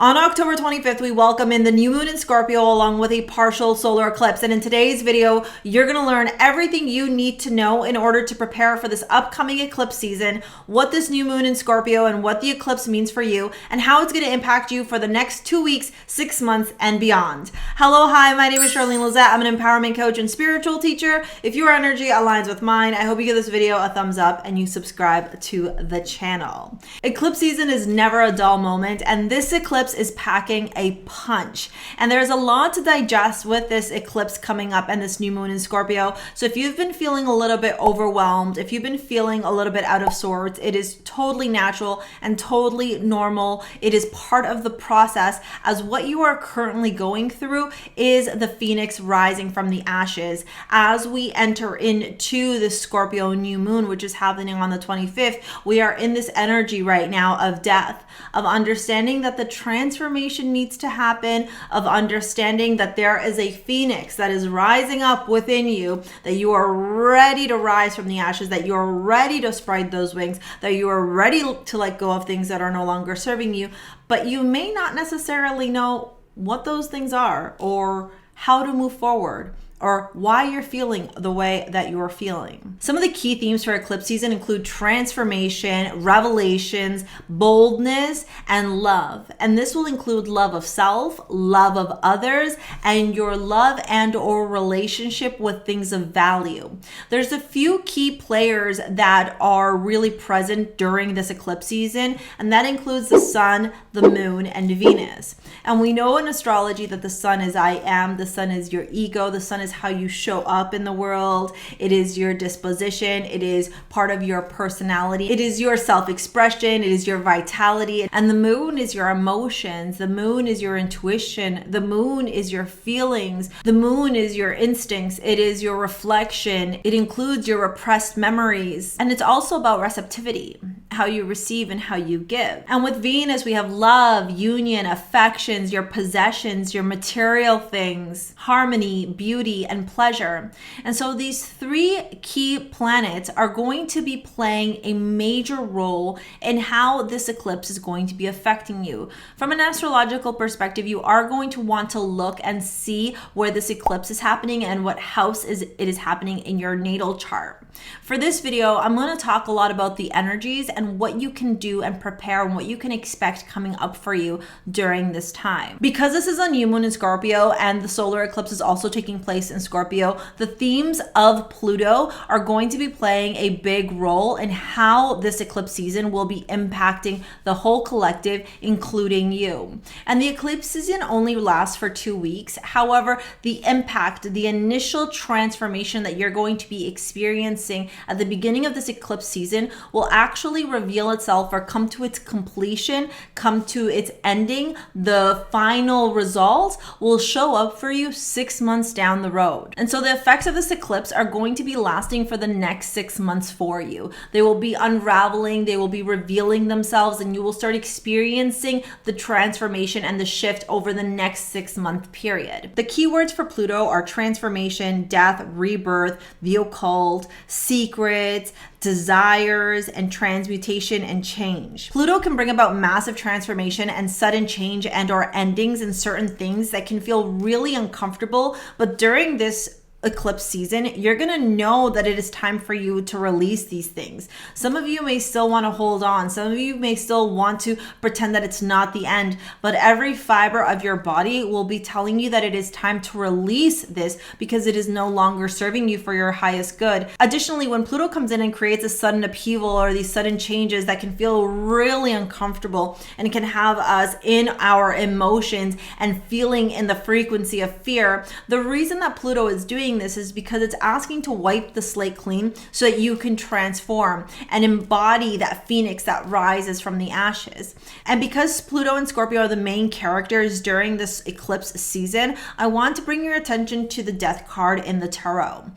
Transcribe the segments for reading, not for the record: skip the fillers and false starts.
On October 25th, we welcome in the new moon in Scorpio along with a partial solar eclipse. And in today's video, you're going to learn everything you need to know in order to prepare for this upcoming eclipse season, what this new moon in Scorpio and what the eclipse means for you, and how it's going to impact you for the next 2 weeks, 6 months, and beyond. Hello, hi, my name is Charlene Lizette. I'm an empowerment coach and spiritual teacher. If your energy aligns with mine, I hope you give this video a thumbs up and you subscribe to the channel. Eclipse season is never a dull moment, and this eclipse is packing a punch. And there's a lot to digest with this eclipse coming up and this new moon in Scorpio. So if you've been feeling a little bit overwhelmed, if you've been feeling a little bit out of sorts, it is totally natural and totally normal. It is part of the process, as what you are currently going through is the phoenix rising from the ashes. As we enter into the Scorpio new moon, which is happening on the 25th, we are in this energy right now of death, of understanding that the transformation needs to happen, of understanding that there is a phoenix that is rising up within you, that you are ready to rise from the ashes, that you are ready to spread those wings, that you are ready to let go of things that are no longer serving you, but you may not necessarily know what those things are or how to move forward, or why you're feeling the way that you're feeling. Some of the key themes for eclipse season include transformation, revelations, boldness, and love. And this will include love of self, love of others, and your love and or relationship with things of value. There's a few key players that are really present during this eclipse season, and that includes the sun, the moon, and Venus. And we know in astrology that the sun is I am, the sun is your ego, the sun is how you show up in the world. It is your disposition. It is part of your personality. It is your self-expression. It is your vitality. And the moon is your emotions. The moon is your intuition. The moon is your feelings. The moon is your instincts. It is your reflection. It includes your repressed memories. And it's also about receptivity, how you receive and how you give. And with Venus, we have love, union, affections, your possessions, your material things, harmony, beauty, and pleasure. And so these three key planets are going to be playing a major role in how this eclipse is going to be affecting you. From an astrological perspective, you are going to want to look and see where this eclipse is happening and what house it is happening in your natal chart. For this video, I'm going to talk a lot about the energies and what you can do and prepare and what you can expect coming up for you during this time. Because this is a new moon in Scorpio and the solar eclipse is also taking place in Scorpio, the themes of Pluto are going to be playing a big role in how this eclipse season will be impacting the whole collective, including you. And the eclipse season only lasts for 2 weeks. However, the impact, the initial transformation that you're going to be experiencing at the beginning of this eclipse season will actually reveal itself or come to its completion, come to its ending. The final results will show up for you 6 months down the road. And so the effects of this eclipse are going to be lasting for the next 6 months for you. They will be unraveling, they will be revealing themselves, and you will start experiencing the transformation and the shift over the next 6-month period. The keywords for Pluto are transformation, death, rebirth, the occult, secrets, desires, and transmutation and change. Pluto can bring about massive transformation and sudden change and or endings in certain things that can feel really uncomfortable, but during this eclipse season, you're going to know that it is time for you to release these things. Some of you may still want to hold on. Some of you may still want to pretend that it's not the end, but every fiber of your body will be telling you that it is time to release this because it is no longer serving you for your highest good. Additionally, when Pluto comes in and creates a sudden upheaval or these sudden changes that can feel really uncomfortable and can have us in our emotions and feeling in the frequency of fear, the reason that Pluto is doing this is because it's asking to wipe the slate clean so that you can transform and embody that phoenix that rises from the ashes. And because Pluto and Scorpio are the main characters during this eclipse season, I want to bring your attention to the death card in the tarot.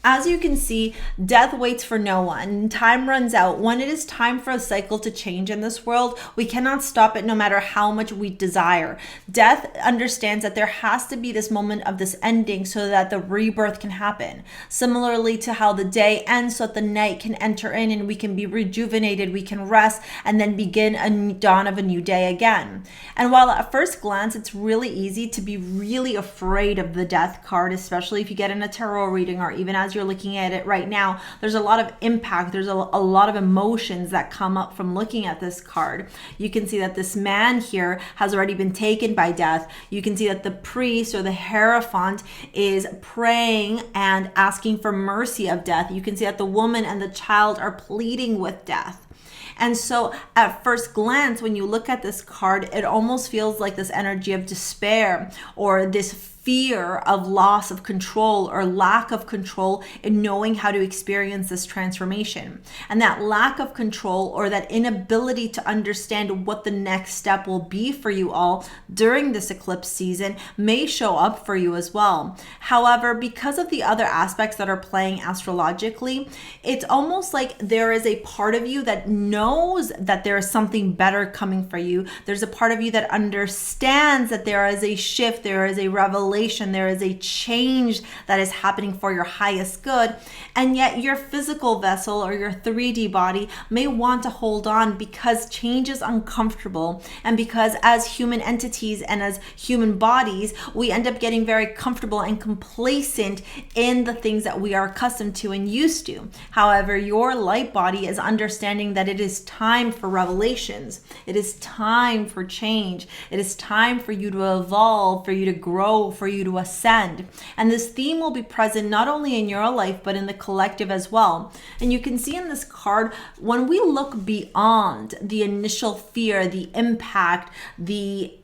As you can see, death waits for no one. Time runs out. When it is time for a cycle to change in this world, we cannot stop it no matter how much we desire. Death understands that there has to be this moment of this ending so that the rebirth can happen. Similarly to how the day ends so that the night can enter in and we can be rejuvenated, we can rest, and then begin a dawn of a new day again. And while at first glance, it's really easy to be really afraid of the death card, especially if you get in a tarot reading or even as you're looking at it right now, there's a lot of impact. There's a lot of emotions that come up from looking at this card. You can see that this man here has already been taken by death. You can see that the priest or the Hierophant is praying and asking for mercy of death. You can see that the woman and the child are pleading with death. And so at first glance, when you look at this card, it almost feels like this energy of despair or this fear of loss of control or lack of control in knowing how to experience this transformation. And that lack of control or that inability to understand what the next step will be for you all during this eclipse season may show up for you as well. However, because of the other aspects that are playing astrologically, it's almost like there is a part of you that knows that there is something better coming for you. There's a part of you that understands that there is a shift, there is a revelation, there is a change that is happening for your highest good, and yet your physical vessel or your 3D body may want to hold on because change is uncomfortable, and because as human entities and as human bodies, we end up getting very comfortable and complacent in the things that we are accustomed to and used to. However, your light body is understanding that it is time for revelations. It is time for change. It is time for you to evolve, for you to grow, for you to ascend. And this theme will be present not only in your life, but in the collective as well. And you can see in this card, when we look beyond the initial fear, the impact, the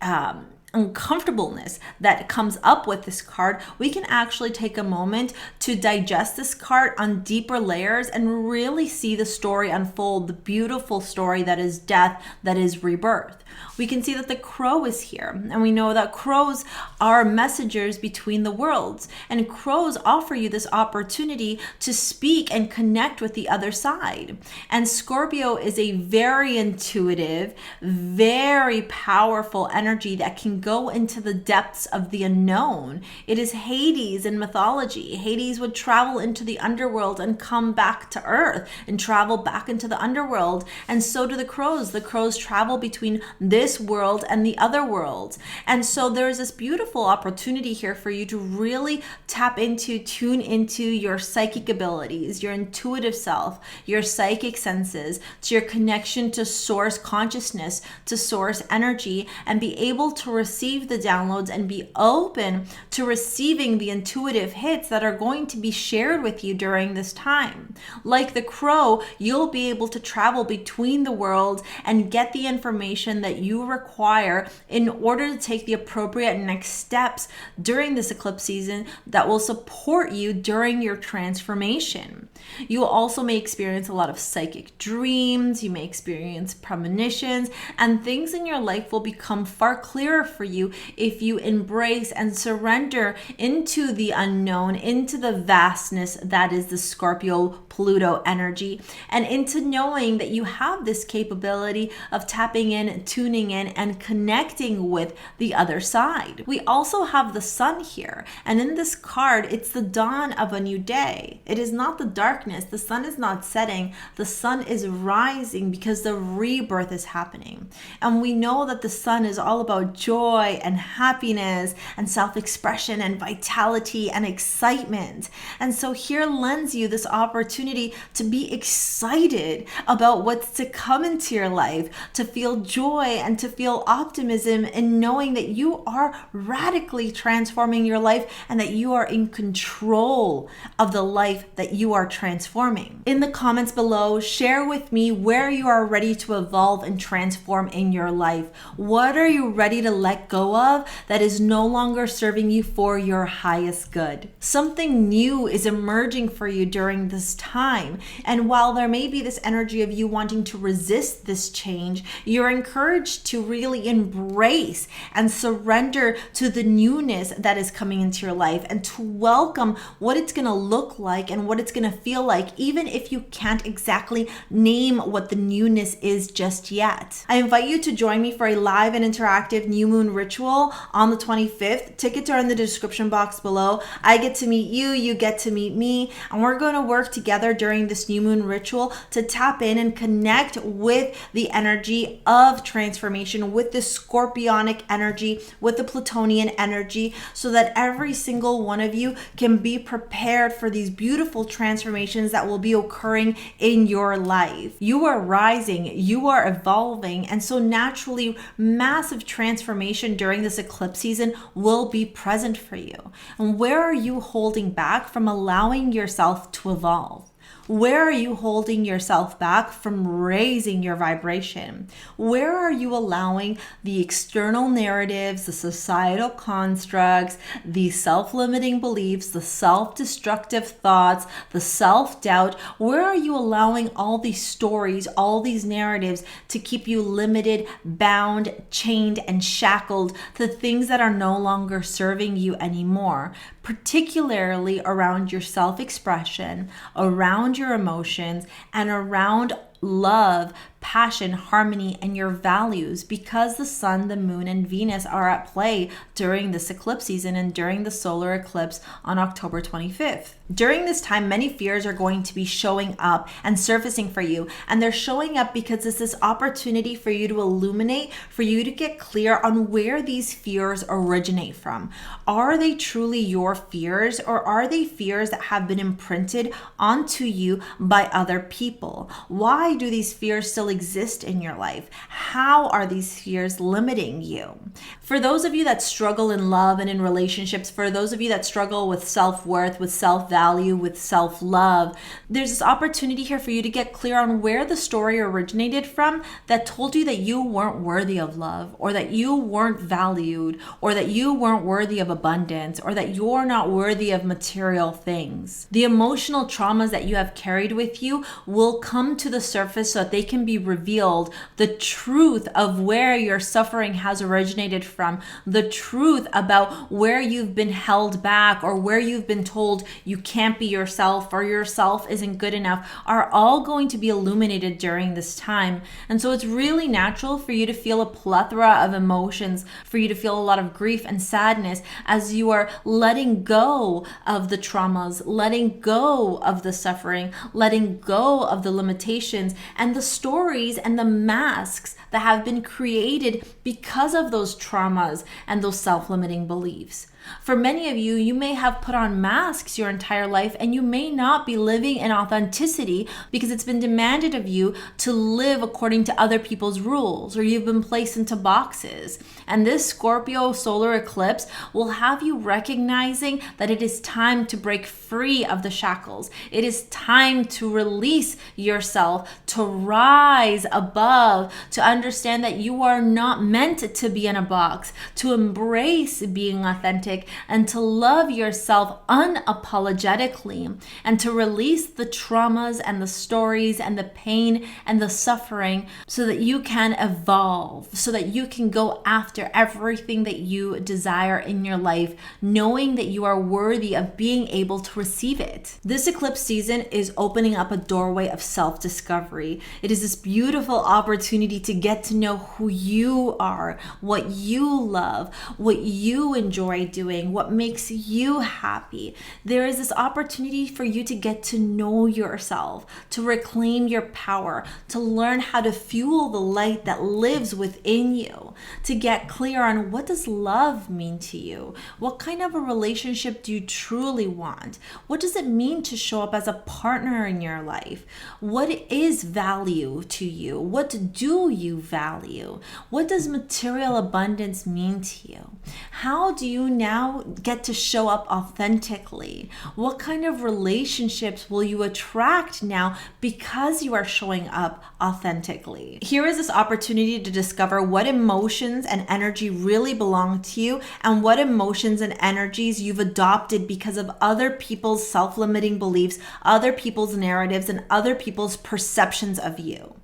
uncomfortableness that comes up with this card, we can actually take a moment to digest this card on deeper layers and really see the story unfold, the beautiful story that is death, that is rebirth. We can see that the crow is here, and we know that crows are messengers between the worlds, and crows offer you this opportunity to speak and connect with the other side. And Scorpio is a very intuitive, very powerful energy that can go into the depths of the unknown. It is Hades in mythology. Hades would travel into the underworld and come back to earth and travel back into the underworld, and so do the crows. The crows travel between this world and the other worlds. And so there's this beautiful opportunity here for you to really tune into your psychic abilities, your intuitive self, your psychic senses, to your connection to source consciousness, to source energy, and be able to receive the downloads and be open to receiving the intuitive hits that are going to be shared with you during this time. Like the crow, you'll be able to travel between the worlds and get the information that you require in order to take the appropriate next steps during this eclipse season that will support you during your transformation. You also may experience a lot of psychic dreams, you may experience premonitions, and things in your life will become far clearer for you if you embrace and surrender into the unknown, into the vastness that is the Scorpio Pluto energy, and into knowing that you have this capability of tapping in, tuning in, and connecting with the other side. We also have the sun here, and in this card, it's the dawn of a new day. It is not the darkness. The sun is not setting. The sun is rising because the rebirth is happening. And we know that the sun is all about joy and happiness and self-expression and vitality and excitement. And so here lends you this opportunity to be excited about what's to come into your life, to feel joy and to feel optimism in knowing that you are radically transforming your life and that you are in control of the life that you are transforming. In the comments below, share with me where you are ready to evolve and transform in your life. What are you ready to let let go of that is no longer serving you for your highest good. Something new is emerging for you during this time. And while there may be this energy of you wanting to resist this change, you're encouraged to really embrace and surrender to the newness that is coming into your life and to welcome what it's going to look like and what it's going to feel like, even if you can't exactly name what the newness is just yet. I invite you to join me for a live and interactive new moon ritual on the 25th. Tickets are in the description box below. I get to meet you, you get to meet me, and we're going to work together during this new moon ritual to tap in and connect with the energy of transformation, with the Scorpionic energy, with the Plutonian energy, so that every single one of you can be prepared for these beautiful transformations that will be occurring in your life. You are rising, you are evolving, and so naturally massive transformation during this eclipse season will be present for you. And where are you holding back from allowing yourself to evolve? Where are you holding yourself back from raising your vibration? Where are you allowing the external narratives, the societal constructs, the self-limiting beliefs, the self-destructive thoughts, the self-doubt? Where are you allowing all these stories, all these narratives to keep you limited, bound, chained, and shackled to things that are no longer serving you anymore? Particularly around your self-expression, around your emotions, and around love, passion, harmony, and your values, because the sun, the moon, and Venus are at play during this eclipse season and during the solar eclipse on October 25th. During this time, many fears are going to be showing up and surfacing for you, and they're showing up because it's this opportunity for you to illuminate, for you to get clear on where these fears originate from. Are they truly your fears, or are they fears that have been imprinted onto you by other people? Why do these fears still exist in your life? How are these fears limiting you? For those of you that struggle in love and in relationships, for those of you that struggle with self-worth, with self-value, with self-love, there's this opportunity here for you to get clear on where the story originated from that told you that you weren't worthy of love, or that you weren't valued, or that you weren't worthy of abundance, or that you're not worthy of material things. The emotional traumas that you have carried with you will come to the surface so that they can be revealed. The truth of where your suffering has originated from, the truth about where you've been held back, or where you've been told you can't be yourself, or yourself isn't good enough, are all going to be illuminated during this time. And so it's really natural for you to feel a plethora of emotions, for you to feel a lot of grief and sadness as you are letting go of the traumas, letting go of the suffering, letting go of the limitations and the stories and the masks that have been created because of those traumas and those self-limiting beliefs. For many of you, you may have put on masks your entire life, and you may not be living in authenticity because it's been demanded of you to live according to other people's rules, or you've been placed into boxes. And this Scorpio solar eclipse will have you recognizing that it is time to break free of the shackles. It is time to release yourself, to rise above, to understand that you are not meant to be in a box, to embrace being authentic, and to love yourself unapologetically, and to release the traumas and the stories and the pain and the suffering so that you can evolve, so that you can go after everything that you desire in your life, knowing that you are worthy of being able to receive it. This eclipse season is opening up a doorway of self-discovery. It is this beautiful opportunity to get to know who you are, what you love, what you enjoy doing, what makes you happy. There is this opportunity for you to get to know yourself, to reclaim your power, to learn how to fuel the light that lives within you, to get clear on what does love mean to you? What kind of a relationship do you truly want? What does it mean to show up as a partner in your life? What is value to you? What do you value? What does material abundance mean to you? How do you now get to show up authentically? What kind of relationships will you attract now because you are showing up authentically? Here is this opportunity to discover what emotions and energy really belong to you and what emotions and energies you've adopted because of other people's self-limiting beliefs, other people's narratives, and other people's perceptions of you.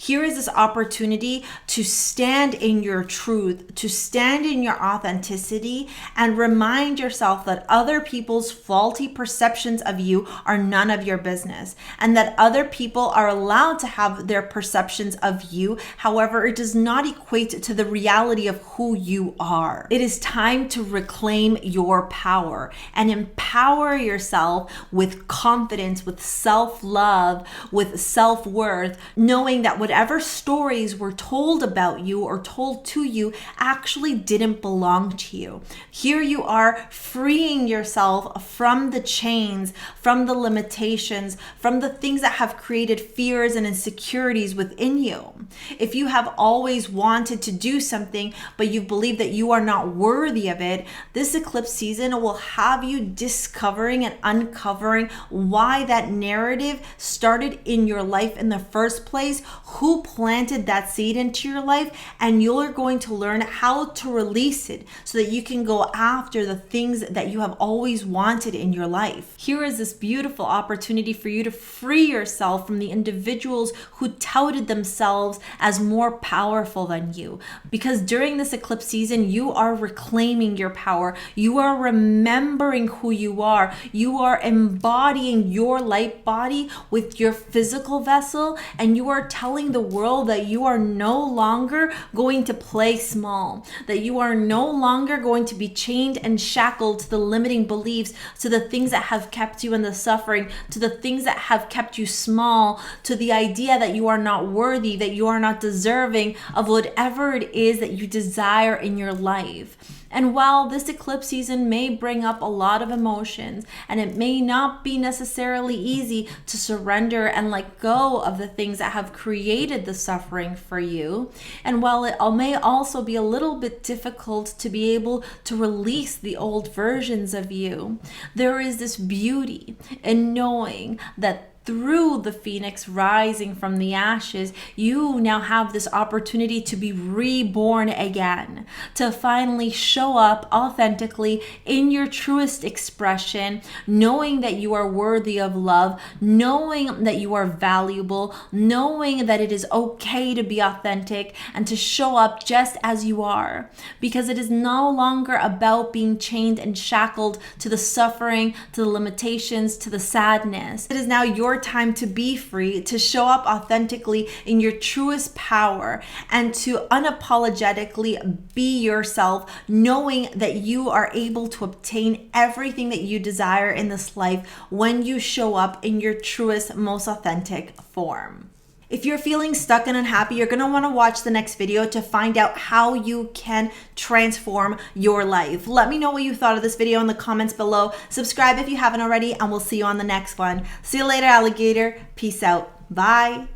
Here is this opportunity to stand in your truth, to stand in your authenticity, and remind yourself that other people's faulty perceptions of you are none of your business, and that other people are allowed to have their perceptions of you. However, it does not equate to the reality of who you are. It is time to reclaim your power and empower yourself with confidence, with self-love, with self-worth, knowing that whatever stories were told about you or told to you actually didn't belong to you. Here you are freeing yourself from the chains, from the limitations, from the things that have created fears and insecurities within you. If you have always wanted to do something, but you believe that you are not worthy of it, this eclipse season will have you discovering and uncovering why that narrative started in your life in the first place, who planted that seed into your life, and you're going to learn how to release it so that you can go after the things that you have always wanted in your life. Here is this beautiful opportunity for you to free yourself from the individuals who touted themselves as more powerful than you. Because during this eclipse season, you are reclaiming your power. You are remembering who you are. You are embodying your light body with your physical vessel, and you are telling the world that you are no longer going to play small, that you are no longer going to be chained and shackled to the limiting beliefs, to the things that have kept you in the suffering, to the things that have kept you small, to the idea that you are not worthy, that you are not deserving of whatever it is that you desire in your life. And while this eclipse season may bring up a lot of emotions, and it may not be necessarily easy to surrender and let go of the things that have created the suffering for you, and while it may also be a little bit difficult to be able to release the old versions of you, there is this beauty in knowing that through the phoenix rising from the ashes, you now have this opportunity to be reborn again, to finally show up authentically in your truest expression, knowing that you are worthy of love, knowing that you are valuable, knowing that it is okay to be authentic and to show up just as you are, because it is no longer about being chained and shackled to the suffering, to the limitations, to the sadness. It is now your time to be free, to show up authentically in your truest power, and to unapologetically be yourself, knowing that you are able to obtain everything that you desire in this life when you show up in your truest, most authentic form. If you're feeling stuck and unhappy, you're going to want to watch the next video to find out how you can transform your life. Let me know what you thought of this video in the comments below. Subscribe if you haven't already, and we'll see you on the next one. See you later, alligator. Peace out. Bye.